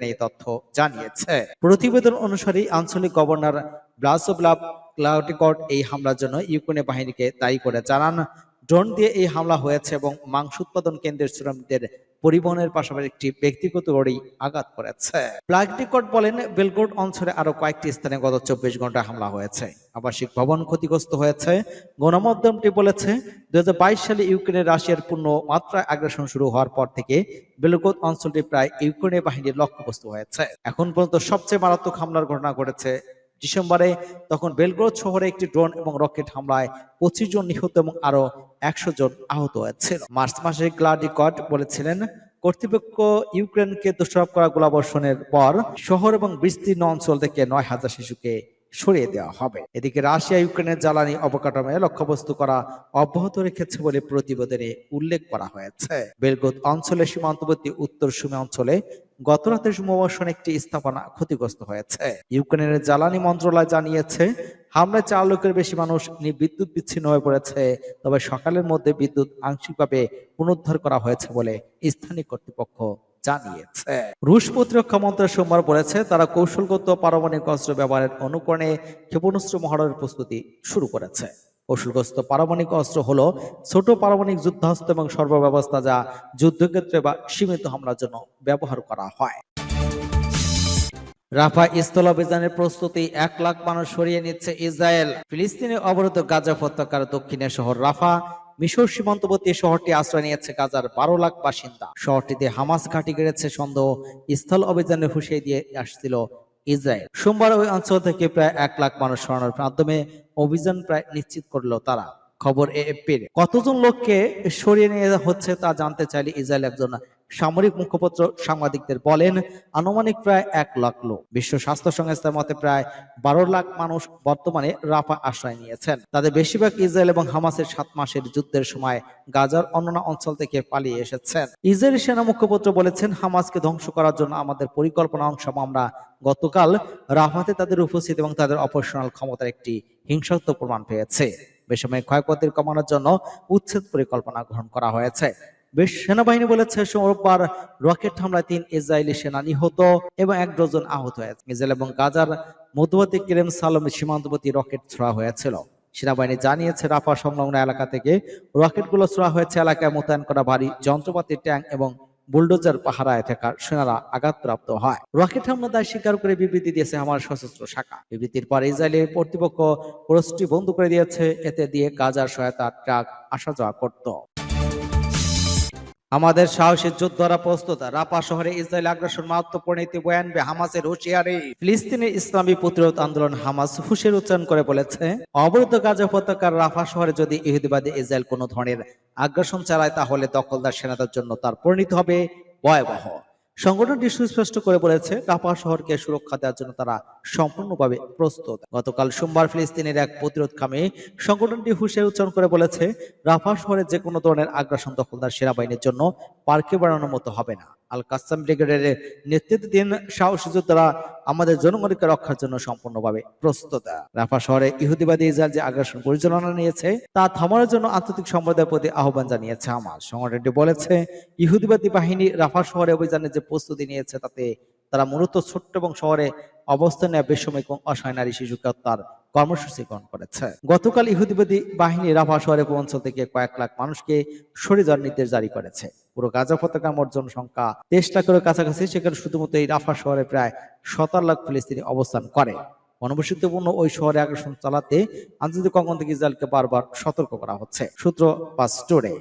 এই তথ্য জানিয়েছে। প্রতিবেদন অনুসারে আঞ্চলিক গভর্নর ব্লাসোব্লাভ ক্লাউটিকট এই হামলার জন্য ইউক্রেনের বাহিনীকে দায়ী করে জানান, ড্রোন দিয়ে এই হামলা হয়েছে এবং মাংস উৎপাদন কেন্দ্রের শ্রমিকদের পরিবহনের পাশাপাশি একটি ব্যক্তিগত গাড়ি আঘাত করেছে। প্লাগটিকট বলেন, বেলগ্রোড অঞ্চলে আরো কয়েকটি স্থানে গত 24 ঘন্টায় হামলা হয়েছে, আবাসিক ভবন ক্ষতিগ্রস্ত হয়েছে। গণমাধ্যমটি বলেছে, 2022 সালে ইউক্রেনের রাশিয়ার পূর্ণ মাত্রায় আগ্রাসন শুরু হওয়ার পর থেকে বেলগ্রোড অঞ্চলটি প্রায় ইউক্রেনের বাহিনীর লক্ষ্যবস্তু হয়েছে। এখন পর্যন্ত সবচেয়ে মারাত্মক হামলার ঘটনা ঘটেছে ডিসেম্বরে। তখন বেলগ্রোড শহরে একটি ড্রোন এবং রকেট হামলায় 25 জন নিহত এবং আরো 100 জন আহত হয়েছিল। মার্চ মাসে ক্লাউটিকট বলেছিলেন, কর্তৃপক্ষ ইউক্রেনকে দোষারোপ করা গোলাবর্ষণের পর শহর এবং বিস্তীর্ণ অঞ্চল থেকে 9,000 শিশুকে সরিয়ে দেওয়া হবে। এদিকে রাশিয়া ইউক্রেনের জ্বালানি অবকাঠামোয় লক্ষ্যবস্তু করা অব্যাহত রেখেছে বলে প্রতিবেদনে উল্লেখ করা হয়েছে। বেলগ্রোড অঞ্চলের সীমান্তবর্তী উত্তর সুমি অঞ্চলে গত রাতের বোমাবর্ষণে একটি স্থাপনা ক্ষতিগ্রস্ত হয়েছে। ইউক্রেনের জ্বালানি মন্ত্রণালয় জানিয়েছে, হামলায় 4 লাখের বেশি মানুষ বিদ্যুৎ বিচ্ছিন্ন হয়ে পড়েছে, তবে সকালের মধ্যে বিদ্যুৎ আংশিকভাবে পুনরুদ্ধার করা হয়েছে বলে স্থানীয় কর্তৃপক্ষ জানিয়েছে। রুশ প্রতিরক্ষা মন্ত্রণালয় সোমবার বলেছে, তারা কৌশলগত পারমাণবিক অস্ত্র ব্যবহারের অনুকরণে ক্ষেপণাস্ত্র মহড়ার প্রস্তুতি শুরু করেছে। কৌশলগ্রস্ত পারমাণবিক অস্ত্র হলো ছোট পারমাণবিক যুদ্ধাস্ত্র এবং সর্বব্যবস্থা যা যুদ্ধক্ষেত্রে বা সীমিত হামলার জন্য ব্যবহার করা হয়। রাফা স্থল অভিযানের প্রস্তুতি, 1 লাখ মানুষ সরিয়ে নিচ্ছে ইসরায়েল। ফিলিস্তিনে অবরুদ্ধ গাজা উপত্যকার দক্ষিণের শহর রাফা, মিশর সীমান্তবর্তী শহরটি আশ্রয় নিয়েছে গাজার 12 লাখ বাসিন্দা। শহরটিতে হামাস ঘাঁটি গেড়েছে সন্দেহ স্থল অভিযানের হুঁশিয়ারি দিয়ে আসছিল ইসরায়েল। সোমবার ওই অঞ্চল থেকে প্রায় 1 লাখ মানুষ সরানোর মাধ্যমে অভিযান প্রায় নিশ্চিত করল তারা। খবর এএফপির। কতজন লোককে সরিয়ে নিয়ে হচ্ছে তা জানতে চাইলে ইসরায়েল একজন সামরিক মুখপাত্র সাংবাদিকদের বলেন, আনুমানিক প্রায় 1 লাখ লোক। বিশ্ব স্বাস্থ্য সংস্থার মতে প্রায় 12 লাখ মানুষ বর্তমানে রাফা আশ্রয় নিয়েছেন। তাদের বেশিরভাগ ইসরায়েল এবং হামাসের 7 মাসের যুদ্ধের সময় গাজার অন্যান্য অঞ্চল থেকে পালিয়ে এসেছেন। ইসরায়েলি সেনা মুখপাত্র বলেছেন, হামাসকে ধ্বংস করার জন্য আমাদের পরিকল্পনা অংশ আমরা গতকাল রাফাতে তাদের উপস্থিতি এবং তাদের অপারেশনাল ক্ষমতার একটি হিংসাত্মক প্রমাণ পেয়েছে। বেসামরিক ক্ষয়ক্ষতির কমানোর জন্য উচ্ছেদ পরিকল্পনা গ্রহণ করা হয়েছে। বেশ সেনাবাহিনী বলেছে, সোমবার রকেট হামলায় 3 ইসরায়েলি সেনা নিহত এবং 1 ডজন আহত হয়েছে। ইসরায়েল এবং গাজার মধ্যবর্তী কেরেম সালম সীমান্তবর্তী রকেট ছোড়া হয়েছিল। সেনাবাহিনী জানিয়েছে, রাফা সংলগ্ন এলাকা থেকে রকেটগুলো ছোড়া হয়েছে। এলাকায় মোতায়েন করা ভারী যন্ত্রপাতি, ট্যাঙ্ক এবং বুলডোজার পাহারায় থাকা সেনারা আঘাতপ্রাপ্ত হয়। রকেট হামলা দায় স্বীকার করে বিবৃতি দিয়েছে আমার সশস্ত্র শাখা। বিবৃতির পর ইসরায়েলের কর্তৃপক্ষ পোস্টটি বন্ধ করে দিয়েছে। এতে দিয়ে গাজার সহায়তা ট্রাক আসা যাওয়া করত। আমাদের সাহসী যোদ্ধারা প্রস্তুত, রাফা শহরে ইসরায়েল আগ্রাসন মারাত্মক পরিণতি বয়ে আনবে, হামাসের হুঁশিয়ারি। ফিলিস্তিনের ইসলামী প্রতিরোধ আন্দোলন হামাস হুঁশিয়ারি উচ্চারণ করে বলেছে, অবরুদ্ধ গাজা উপত্যকার রাফা শহরে যদি ইহুদিবাদী ইসরায়েল কোনো ধরনের আগ্রাসন চালায় তাহলে দখলদার সেনাদের জন্য তার পরিণতি হবে ভয়াবহ। সংগঠনটি সুস্পষ্ট করে বলেছে, রাফা শহরকে সুরক্ষা দেওয়ার জন্য তারা সম্পূর্ণভাবে প্রস্তুত। গতকাল সোমবার ফিলিস্তিনের এক প্রতিরোধকামী সংগঠনটি হুঁশিয়ারি উচ্চারণ করে বলেছে, রাফা শহরে যে কোনো ধরনের আগ্রাসন দখলদার সেনাবাহিনীর জন্য পার্কে বাড়ানোর মতো হবে না। আল কাসাম ব্রিগেডের নেতৃত্বাধীন সাহসী যোদ্ধারা আমাদের জনগণকে রক্ষার জন্য সম্পূর্ণভাবে প্রস্তুত। রাফা শহরে ইহুদিবাদী ইসরায়েল যে আগ্রাসন পরিচালনা নিয়েছে তা থামানোর জন্য আন্তর্জাতিক সম্প্রদায়ের প্রতি আহ্বান জানিয়েছে হামাস। সংগঠনটি বলেছে, ইহুদিবাদী বাহিনী রাফা শহরে অভিযানের যে প্রস্তুতি নিয়েছে তাতে তারা মূলত ছোট্ট এবং শহরে অবস্থান নেওয়া বেসামরিক এবং অসহায় নারী শিশুকে হত্যার কর্মসূচি গ্রহণ করেছে। গতকাল ইহুদিবাদী বাহিনী রাফা শহরের অঞ্চল থেকে কয়েক লাখ মানুষকে সরিয়ে যাওয়ার নির্দেশ জারি করেছে। পুরো গাজা উপত্যকার মোট জনসংখ্যা 23 লাখের কাছাকাছি। সেখানে শুধুমাত্র এই রাফা শহরে প্রায় 17 লাখ ফিলিস্তিনি অবস্থান করে। গণবসতিপূর্ণ ওই শহরে আগ্রাসন চালাতে আন্তর্জাতিক অঙ্গন থেকে ইসরায়েলকে বারবার সতর্ক করা হচ্ছে। সূত্র পাঁচ স্টোরে।